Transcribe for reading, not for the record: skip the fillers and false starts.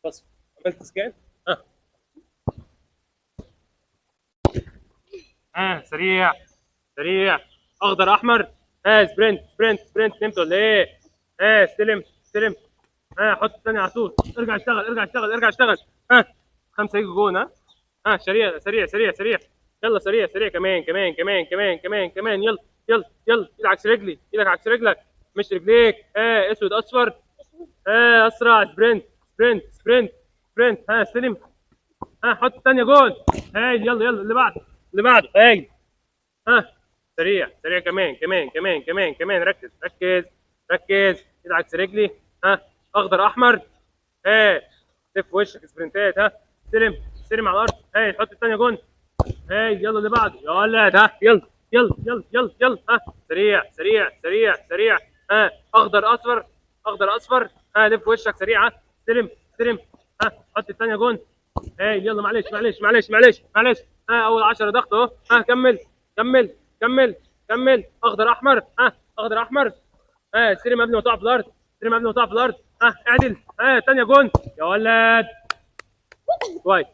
بص، عملت سكان. سريع سريع. اخضر احمر. سبرنت سبرنت سبرنت. نمت ولا ايه؟ استلم استلم. حط الثاني على طول. ارجع اشتغل ارجع اشتغل ارجع اشتغل. خمسه يجوا جون. سريع سريع سريع سريع. يلا سريع سريع. كمان كمان كمان كمان كمان كمان. يلا يلا يلا. ايدك عكس رجلي ايدك عكس رجلك مش رجليك. اسود اصفر. اسرع. سبرنت سبرنت سبرنت سبرنت. استلم. حط الثانيه جول. هاي يلا يلا اللي بعده اللي بعده. هاي. سريع سريع. كمان كمان كمان كمان كمان. ركز ركز ركز. ايد عكس رجلي. اخضر احمر. لف وشك سبرنتات. استلم استلم على الارض. حط الثانيه جون. يلا اللي بعده يا ولد. يلا يلا يلا يلا يلا. سريع سريع سريع سريع. اخضر اصفر اخضر اصفر. لف وشك سريع. استلم استلم. حط الثانيه جون. يلا معلش معلش معلش معلش معلش. اول 10 ضغط اهو. كمل كمل كمل كمل. اخضر احمر. اخضر احمر. استلم قبل ما تقع في الارض. استلم قبل ما تقع في الارض. اعدل. ثانيه جون يا ولد. كويس.